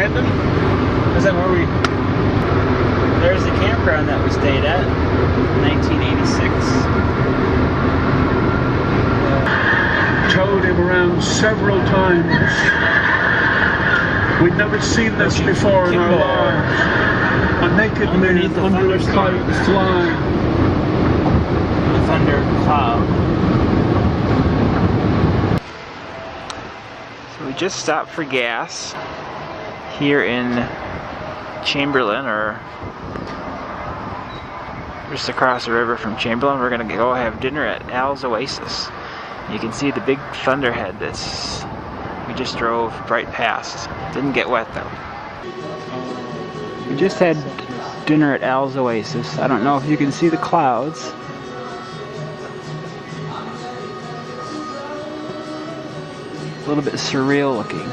camping? Is that where we... There's the campground that we stayed at, 1986. Towed him around several times. We'd never seen this before in our lives. A naked man under a kite flying. A thunder cloud. So we just stopped for gas here in Chamberlain, or just across the river from Chamberlain. We're gonna go have dinner at Al's Oasis. You can see the big thunderhead that's we just drove right past. Didn't get wet though. We just had dinner at Al's Oasis. I don't know if you can see the clouds. A little bit surreal looking.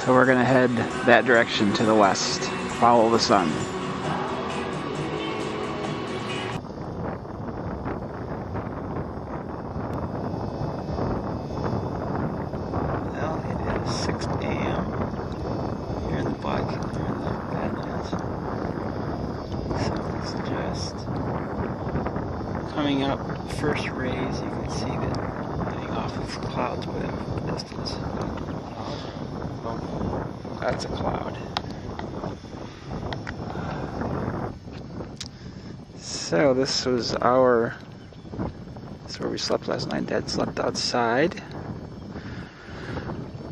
So we're gonna head that direction to the west. Follow the sun. Well, it is 6 a.m. here in the Badlands. Sun's just coming up. First rays, you can see that getting off of clouds way off in the distance. That's a cloud. So this was where we slept last night. Dad slept outside.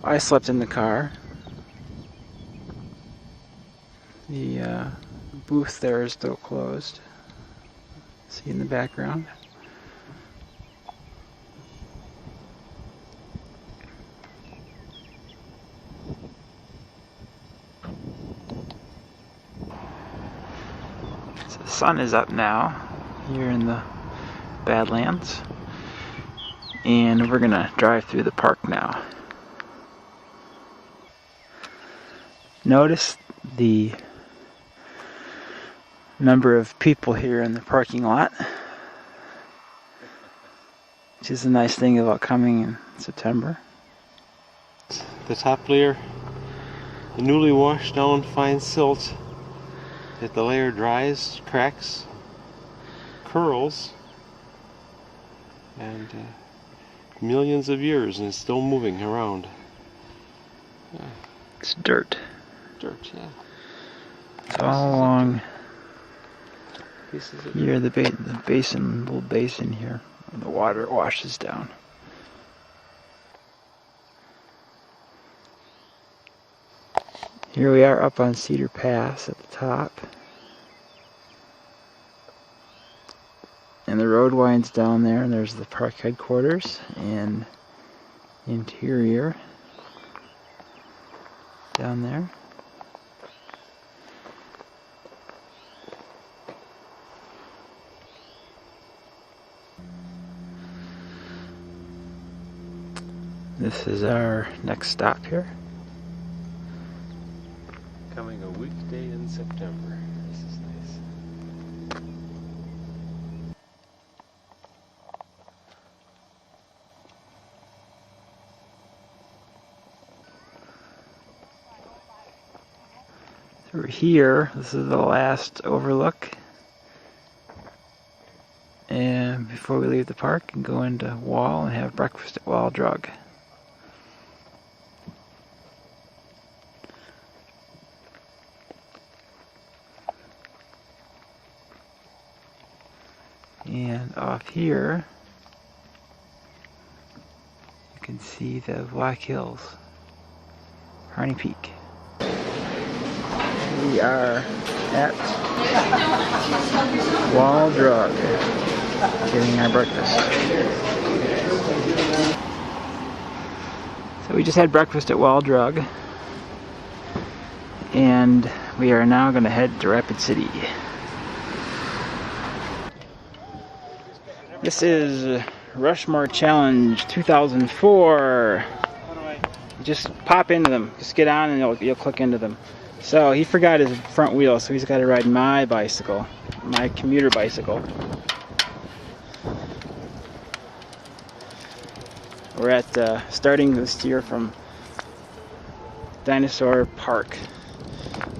I slept in the car. The booth there is still closed. See in the background. The sun is up now here in the Badlands, and we're gonna drive through the park now. Notice the number of people here in the parking lot, which is a nice thing about coming in September. The top layer, the newly washed down fine silt. If the layer dries, cracks, curls, and millions of years, and it's still moving around. Yeah. It's dirt. Dirt, yeah. It's all along here, the basin, little basin here, and the water washes down. Here we are up on Cedar Pass at the top. And the road winds down there, and there's the park headquarters and interior down there. This is our next stop here. Coming a weekday in September. This is nice. So we're here. This is the last overlook. And before we leave the park and go into Wall and have breakfast at Wall Drug. And off here, you can see the Black Hills, Harney Peak. We are at Wall Drug, getting our breakfast. So we just had breakfast at Wall Drug, and we are now going to head to Rapid City. This is Rushmore Challenge 2004. Just pop into them. Just get on and you'll click into them. So he forgot his front wheel, so he's got to ride my bicycle, my commuter bicycle. We're at starting this year from Dinosaur Park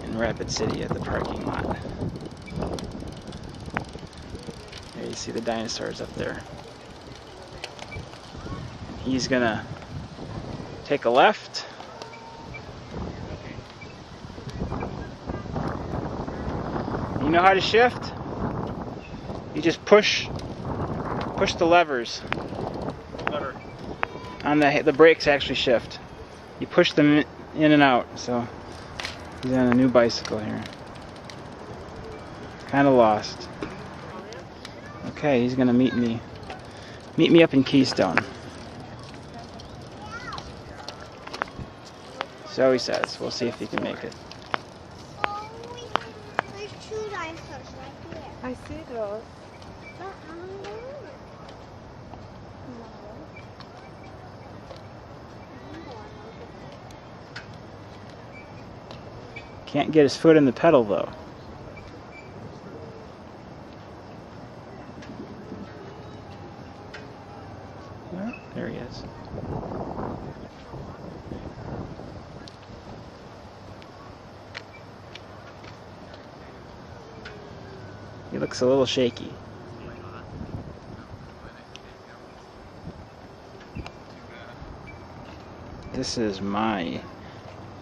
in Rapid City at the parking lot. There you see the dinosaurs up there. He's gonna take a left. You know how to shift? You just push the levers. Lever. On the brakes actually shift. You push them in and out. So he's on a new bicycle here. Kind of lost. Okay, he's gonna meet me up in Keystone. So he says. We'll see if he can make it. There's 2 dinosaurs right there. I see those. But I'm there. Can't get his foot in the pedal though. Well, there he is. He looks a little shaky. This is my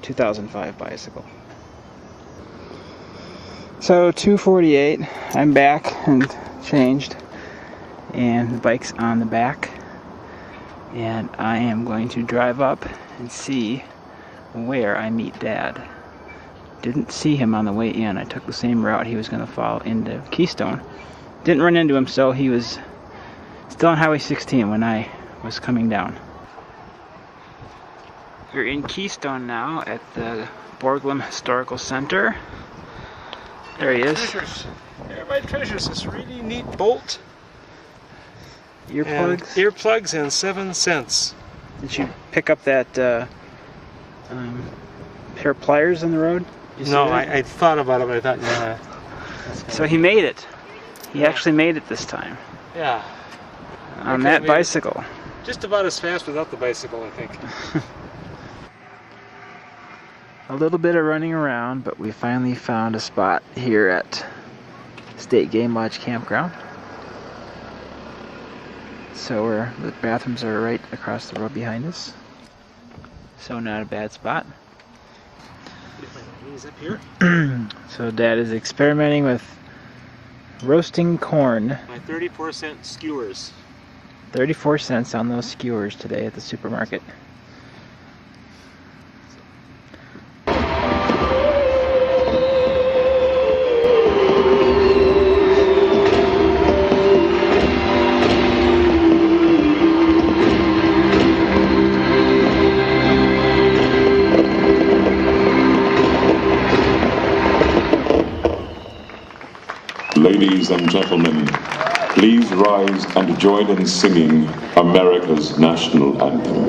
2005 bicycle. So 2:48, I'm back and changed, and the bike's on the back, and I am going to drive up and see where I meet Dad. Didn't see him on the way in. I took the same route he was going to follow into Keystone. Didn't run into him, so he was still on Highway 16 when I was coming down. We're in Keystone now at the Borglum Historical Center. There he is. Treasures. There are my treasures. This really neat bolt. Earplugs. And earplugs and 7 cents. Did you pick up that pair of pliers on the road? You see No, that? I thought about it, but I thought, nah. So he made it. He actually made it this time Yeah. on could've that made it. bicycle. Just about as fast without the bicycle, I think. A little bit of running around, but we finally found a spot here at State Game Lodge Campground. So the bathrooms are right across the road behind us. So not a bad spot. He's up here. So Dad is experimenting with roasting corn. My 34-cent skewers. 34 cents on those skewers today at the supermarket. Ladies and gentlemen, please rise and join in singing America's national anthem.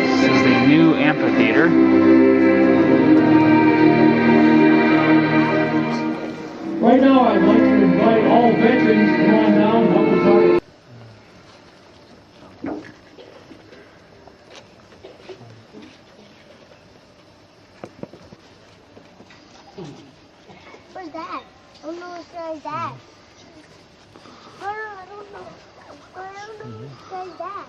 This is the new amphitheater. Right now, I'd like to invite all veterans to come on down and help us out. Where's Dad? I don't know where's Dad. I don't know. I don't know where's Dad.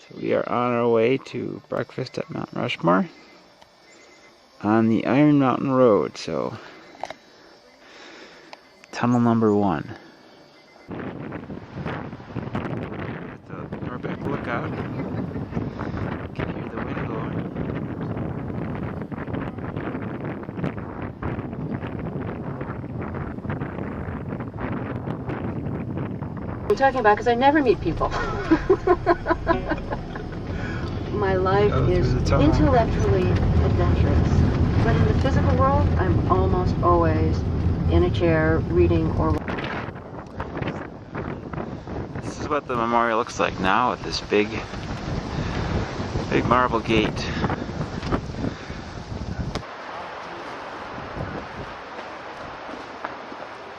So we are on our way to breakfast at Mount Rushmore on the Iron Mountain Road, so tunnel number 1. At the Norbeck Lookout, you can hear the wind blowing. I'm talking about because I never meet people. My life is intellectually adventurous, but in the physical world, I'm almost always in a chair reading or. This is what the memorial looks like now with this big marble gate.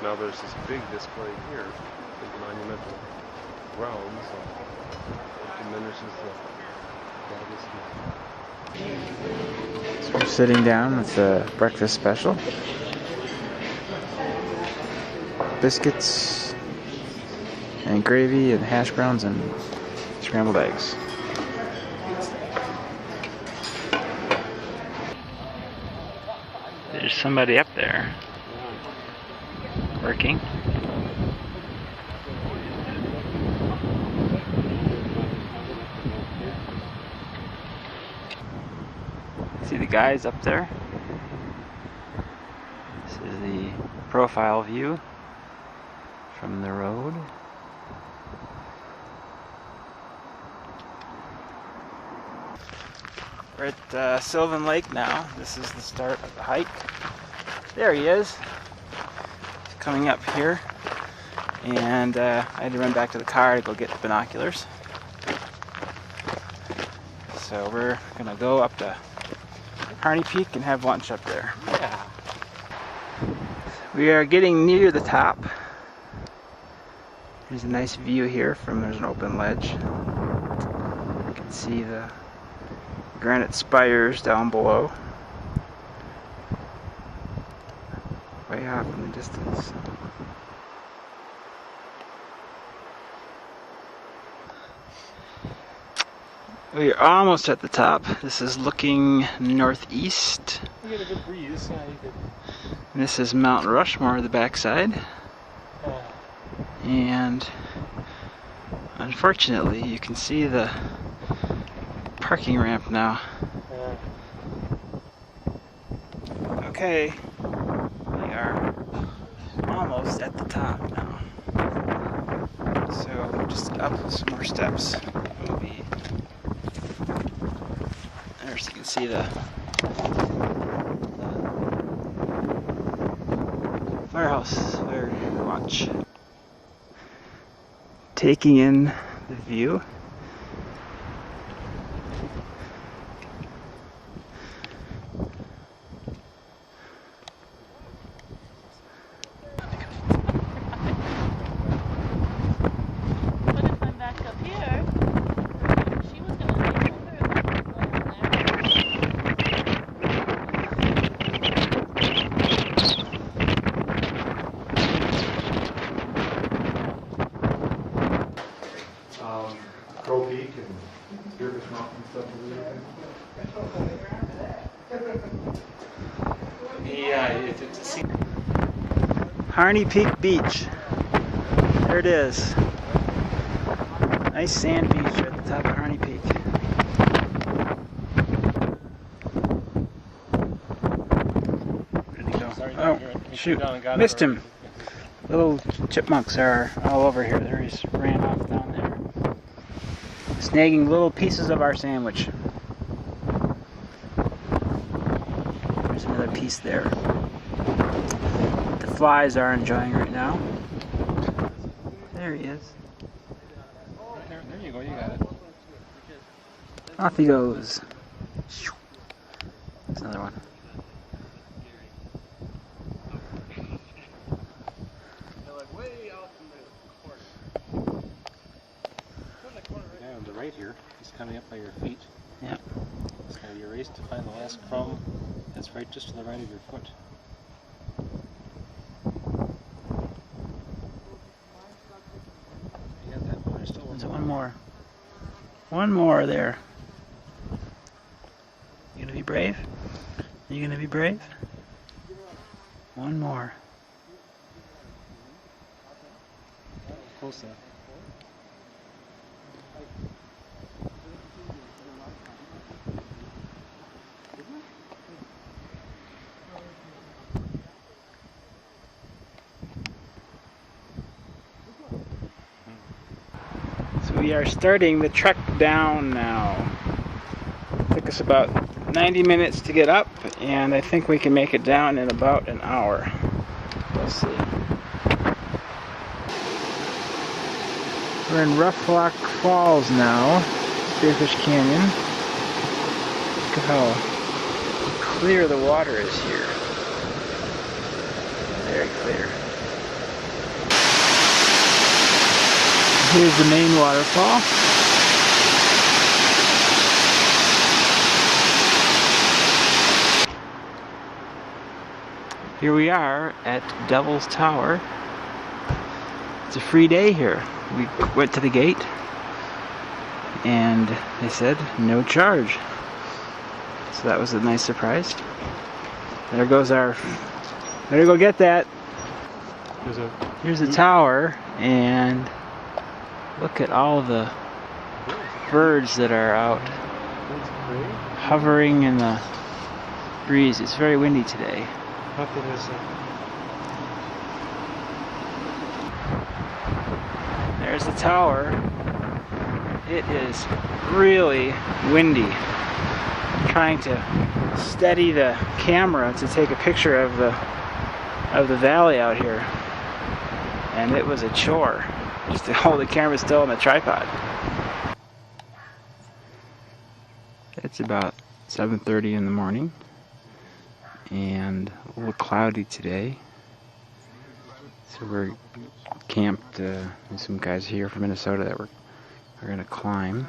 Now there's this big display here, big monumental ground, so it diminishes the So we're sitting down with the breakfast special. Biscuits and gravy and hash browns and scrambled eggs. There's somebody up there working. See the guys up there? This is the profile view from the road. We're at Sylvan Lake now. This is the start of the hike. There he is. He's coming up here. And I had to run back to the car to go get the binoculars. So we're gonna go up to Harney Peak and have lunch up there. Yeah. We are getting near the top. There's a nice view here from, there's an open ledge. You can see the granite spires down below. Way off in the distance. We are almost at the top. This is looking northeast. You get a good breeze. Yeah, you could. And this is Mount Rushmore, the backside. And unfortunately, you can see the parking ramp now. Okay, we are almost at the top now. So just up some more steps. We'll be there, so you can see the firehouse where we watch. Taking in the view. Harney Peak Beach. There it is. Nice sand beach at the top of Harney Peak. Where'd he go? Oh, shoot. Missed him. Little chipmunks are all over here. There he's ran off down there. Snagging little pieces of our sandwich. There's another piece there. Flies are enjoying right now. There he is. There you go, you got it. Off he goes. There's another one. Yeah, on the right here, he's coming up by your feet. Yeah. It's going to be a race to find the last crumb that's right just to the right of your foot. There's one more. One more there. You gonna be brave? You gonna be brave? One more. Closer. So we are starting the trek down now. Took us about 90 minutes to get up, and I think we can make it down in about an hour. We'll see. We're in Rough Rock Falls now, Spearfish Canyon. Look at how clear the water is here. Very clear. Here's the main waterfall. Here we are at Devil's Tower. It's a free day here. We went to the gate and they said no charge. So that was a nice surprise. There goes our... Better go get that. Here's the tower, and look at all the birds that are out hovering in the breeze. It's very windy today. There's the tower. It is really windy. I'm trying to steady the camera to take a picture of the valley out here, and it was a chore just to hold the camera still on the tripod. It's about 7:30 in the morning and a little cloudy today, so we're camped. There's some guys here from Minnesota that we're going to climb.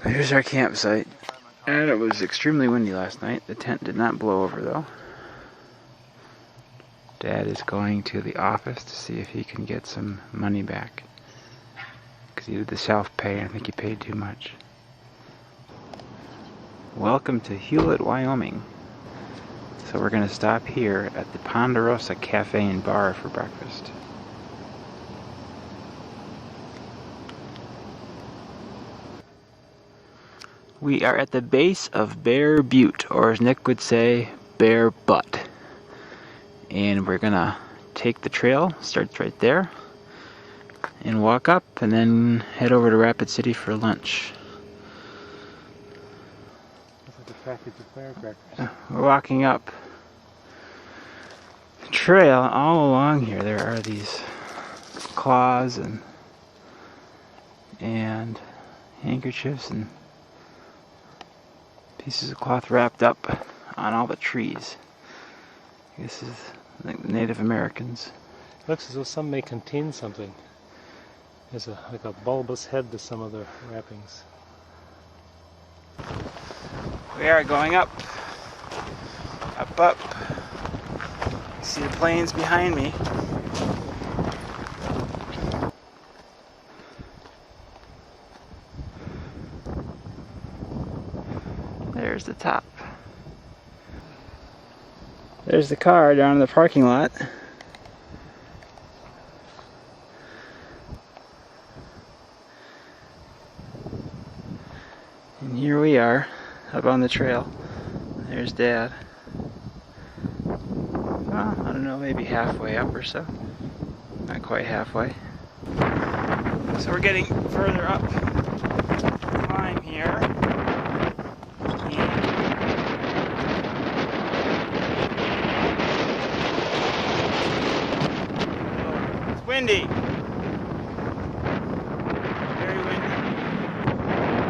Here's our campsite, and it was extremely windy last night. The tent did not blow over though. Dad is going to the office to see if he can get some money back, because he did the self-pay and I think he paid too much. Welcome to Hewlett, Wyoming. So we're going to stop here at the Ponderosa Cafe and Bar for breakfast. We are at the base of Bear Butte, or as Nick would say, Bear Butt. And we're gonna take the trail, starts right there, and walk up, and then head over to Rapid City for lunch. Looks like a package of firecrackers. We're walking up the trail. All along here there are these cloths and handkerchiefs and pieces of cloth wrapped up on all the trees. This is like Native Americans. Looks as though some may contain something. There's like a bulbous head to some of the wrappings. We are going up. Up. See the plains behind me. There's the top. There's the car down in the parking lot. And here we are, up on the trail. There's Dad. Well, I don't know, maybe halfway up or so. Not quite halfway. So we're getting further up the climb here. Windy. Very windy.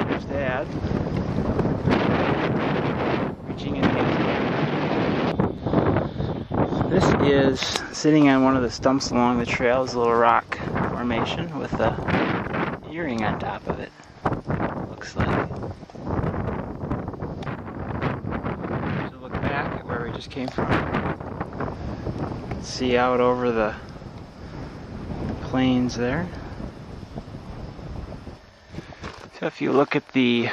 There's Dad. Reaching in again. This is sitting on one of the stumps along the trail. Is a little rock formation with a earring on top of it. Looks like. Here's a look back at where we just came from. See out over the plains there. So if you look at the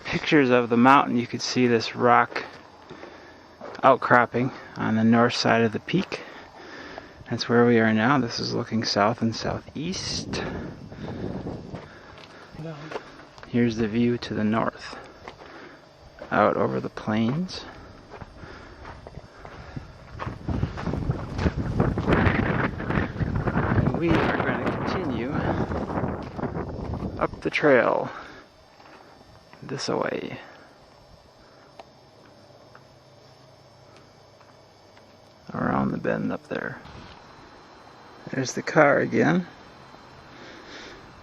pictures of the mountain, you could see this rock outcropping on the north side of the peak. That's where we are now. This is looking south and southeast. Here's the view to the north, out over the plains. And we are going to continue up the trail this way. Around the bend up there. There's the car again.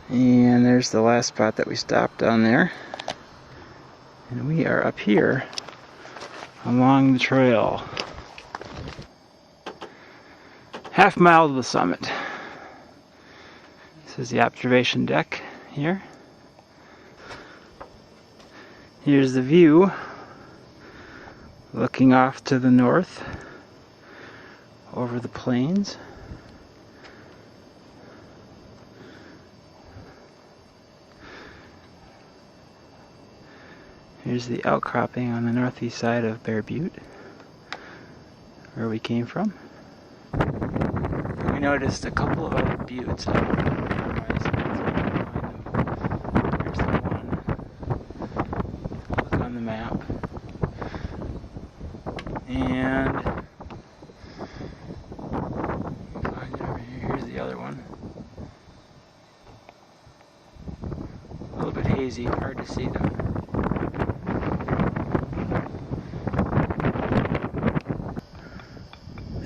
And there's the last spot that we stopped on there. And we are up here along the trail. Half mile to the summit. This is the observation deck here. Here's the view looking off to the north over the plains. Here's the outcropping on the northeast side of Bear Butte, where we came from. We noticed a couple of other buttes out on the horizon. There's the one. Look on the map. And find it over here. Here's the other one. A little bit hazy, hard to see them.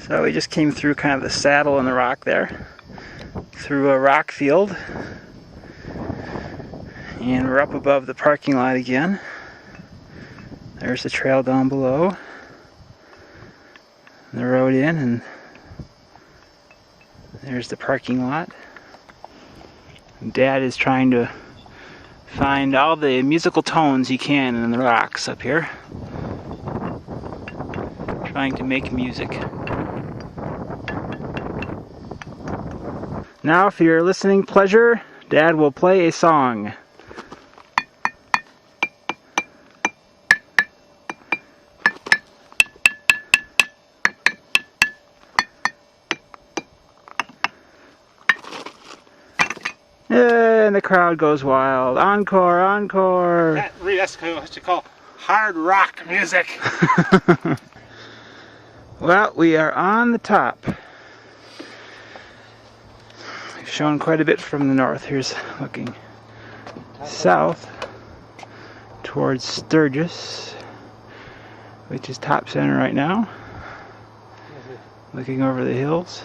So we just came through kind of the saddle and the rock there, through a rock field, and we're up above the parking lot again. There's the trail down below, the road in, and there's the parking lot. Dad is trying to find all the musical tones he can in the rocks up here, trying to make music. Now, for your listening pleasure, Dad will play a song. And the crowd goes wild. Encore, encore. That's what you call hard rock music. Well, we are on the top. Shown quite a bit from the north. Here's looking south towards Sturgis, which is top center right now. Looking over the hills.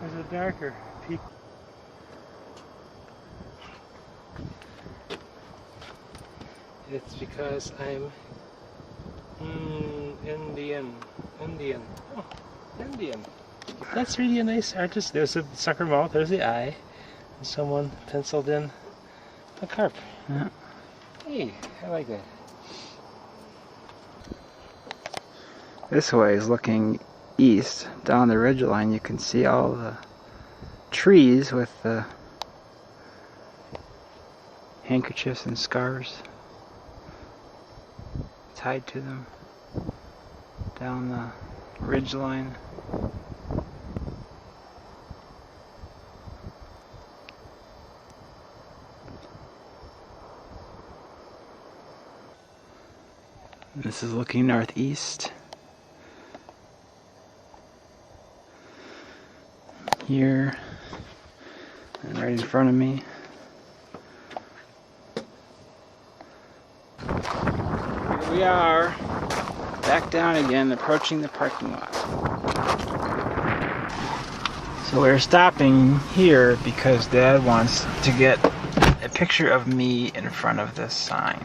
There's a darker peak. It's because I'm Indian. Oh, Indian. That's really a nice artist. There's a sucker mouth, there's the eye, and someone penciled in a carp. Yeah. Hey, I like that. This way is looking east. Down the ridgeline you can see all the trees with the handkerchiefs and scarves tied to them down the ridgeline. This is looking northeast. Here, and right in front of me. Here we are, back down again, approaching the parking lot. So we're stopping here because Dad wants to get a picture of me in front of this sign.